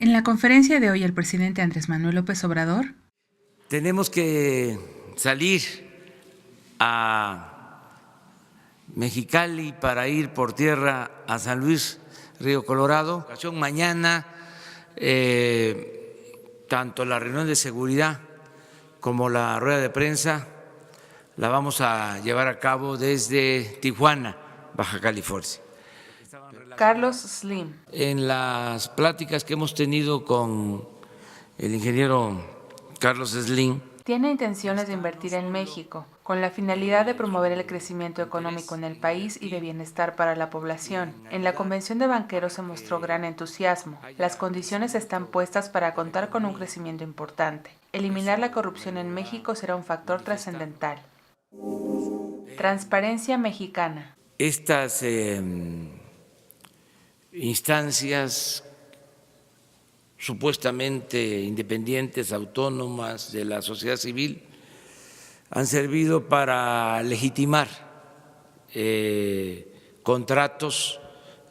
En la conferencia de hoy, el presidente Andrés Manuel López Obrador. Tenemos que salir a Mexicali para ir por tierra a San Luis, Río Colorado. Mañana, tanto la reunión de seguridad como la rueda de prensa la vamos a llevar a cabo desde Tijuana, Baja California. Carlos Slim. En las pláticas que hemos tenido con el ingeniero Carlos Slim, Tiene intenciones de invertir en México, con la finalidad de promover el crecimiento económico en el país y de bienestar para la población. En la convención de banqueros se mostró gran entusiasmo. Las condiciones están puestas para contar con un crecimiento importante. Eliminar la corrupción en México será un factor trascendental. Transparencia mexicana. Estas instancias supuestamente independientes, autónomas de la sociedad civil, han servido para legitimar contratos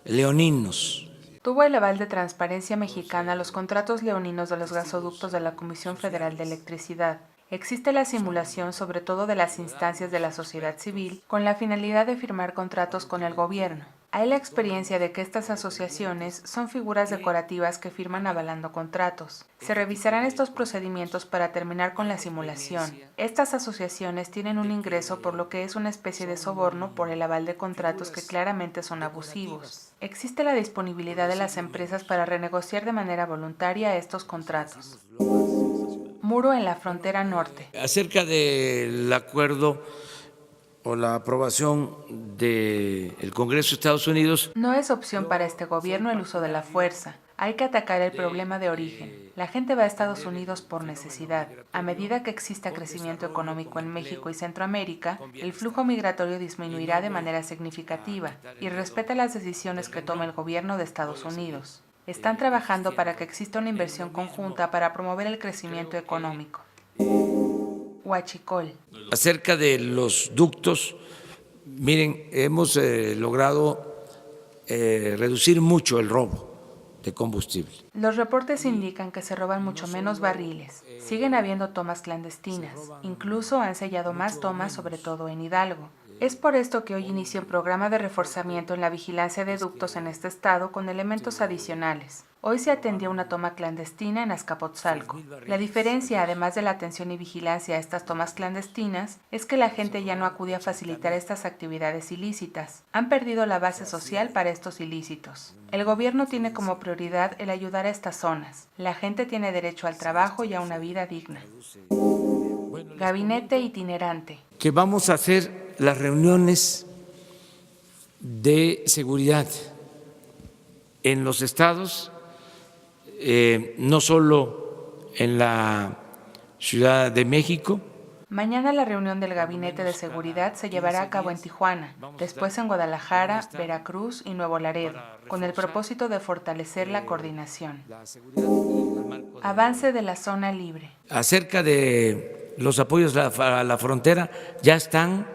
leoninos. Tuvo el aval de Transparencia Mexicana los contratos leoninos de los gasoductos de la Comisión Federal de Electricidad. Existe la simulación sobre todo de las instancias de la sociedad civil con la finalidad de firmar contratos con el gobierno. Hay la experiencia de que estas asociaciones son figuras decorativas que firman avalando contratos. Se revisarán estos procedimientos para terminar con la simulación. Estas asociaciones tienen un ingreso por lo que es una especie de soborno por el aval de contratos que claramente son abusivos. Existe la disponibilidad de las empresas para renegociar de manera voluntaria estos contratos. Muro en la frontera norte. Acerca del acuerdo o la aprobación del Congreso de Estados Unidos. No es opción para este gobierno el uso de la fuerza. Hay que atacar el problema de origen. La gente va a Estados Unidos por necesidad. A medida que exista crecimiento económico en México y Centroamérica, el flujo migratorio disminuirá de manera significativa y respeta las decisiones que tome el gobierno de Estados Unidos. Están trabajando para que exista una inversión conjunta para promover el crecimiento económico. Huachicol. Acerca de los ductos, miren, hemos logrado reducir mucho el robo de combustible. Los reportes indican que se roban mucho menos barriles. Siguen habiendo tomas clandestinas. Incluso han sellado más tomas, sobre todo en Hidalgo. Es por esto que hoy inicia un programa de reforzamiento en la vigilancia de ductos en este estado con elementos adicionales. Hoy se atendió una toma clandestina en Azcapotzalco. La diferencia, además de la atención y vigilancia a estas tomas clandestinas, es que la gente ya no acude a facilitar estas actividades ilícitas. Han perdido la base social para estos ilícitos. El gobierno tiene como prioridad el ayudar a estas zonas. La gente tiene derecho al trabajo y a una vida digna. Gabinete itinerante. Que vamos a hacer las reuniones de seguridad en los estados, no solo en la Ciudad de México. Mañana la reunión del Gabinete de Seguridad se llevará a cabo en Tijuana, después en Guadalajara, Veracruz y Nuevo Laredo, con el propósito de fortalecer la coordinación. Avance de la zona libre. Acerca de los apoyos a la frontera, ya están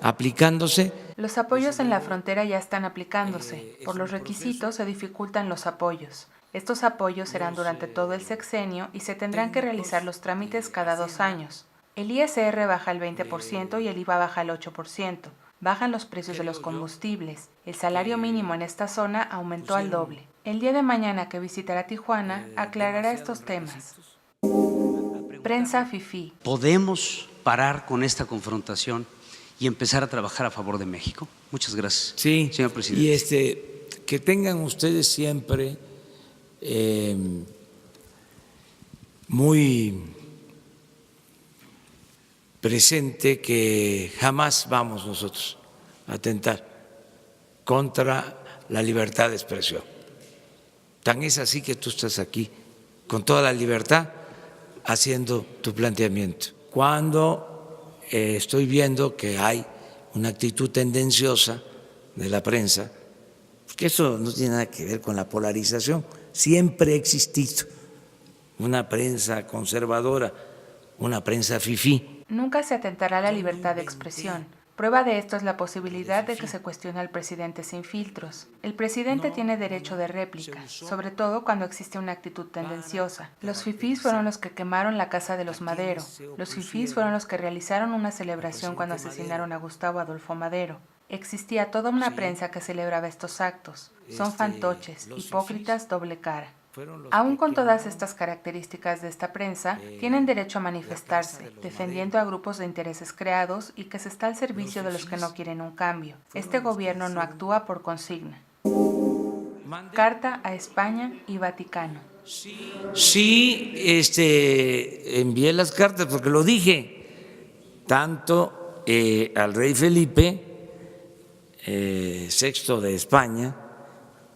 aplicándose. Los apoyos en la frontera ya están aplicándose. Por los requisitos se dificultan los apoyos. Estos apoyos serán durante todo el sexenio y se tendrán que realizar los trámites cada 2 años. El ISR baja al 20% y el IVA baja al 8%. Bajan los precios de los combustibles. El salario mínimo en esta zona aumentó al doble. El día de mañana que visitará Tijuana aclarará estos temas. Prensa fifí. ¿Podemos parar con esta confrontación y empezar a trabajar a favor de México? Muchas gracias, sí, señor presidente. Y que tengan ustedes siempre muy presente que jamás vamos nosotros a atentar contra la libertad de expresión. Tan es así que tú estás aquí con toda la libertad haciendo tu planteamiento. Cuando estoy viendo que hay una actitud tendenciosa de la prensa, porque eso no tiene nada que ver con la polarización, siempre ha existido una prensa conservadora, una prensa fifí. Nunca se atentará a la libertad de expresión. Prueba de esto es la posibilidad de que se cuestione al presidente sin filtros. El presidente tiene derecho de réplica, sobre todo cuando existe una actitud tendenciosa. Los fifís fueron los que quemaron la casa de los Madero. Los fifís fueron los que realizaron una celebración cuando asesinaron a Gustavo Adolfo Madero. Existía toda una prensa que celebraba estos actos. Son fantoches, hipócritas, doble cara. Aún con todas estas características de esta prensa, tienen derecho a manifestarse, defendiendo a grupos de intereses creados y que se está al servicio de los que no quieren un cambio. Este gobierno no actúa por consigna. Carta a España y Vaticano. Sí, envié las cartas porque lo dije, tanto al rey Felipe VI de España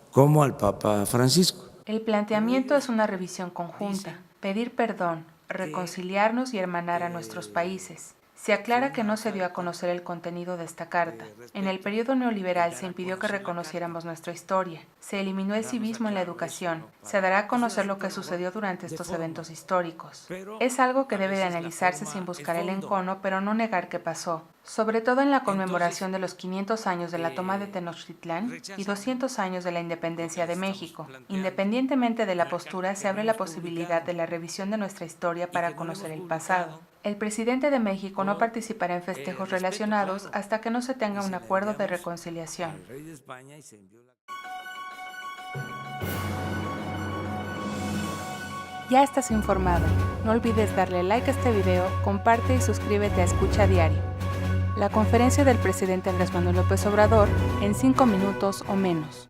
como al Papa Francisco. El planteamiento es una revisión conjunta, pedir perdón, reconciliarnos y hermanar a nuestros países. Se aclara que no se dio a conocer el contenido de esta carta. En el periodo neoliberal se impidió que reconociéramos nuestra historia. Se eliminó el civismo en la educación. Se dará a conocer lo que sucedió durante estos eventos históricos. Es algo que debe de analizarse sin buscar el encono, pero no negar que pasó. Sobre todo en la conmemoración de los 500 años de la toma de Tenochtitlán y 200 años de la independencia de México. Independientemente de la postura, se abre la posibilidad de la revisión de nuestra historia para conocer el pasado. El presidente de México no participará en festejos relacionados hasta que no se tenga un acuerdo de reconciliación. Ya estás informado. No olvides darle like a este video, comparte y suscríbete a Escucha Diario. La conferencia del presidente Andrés Manuel López Obrador en 5 minutos o menos.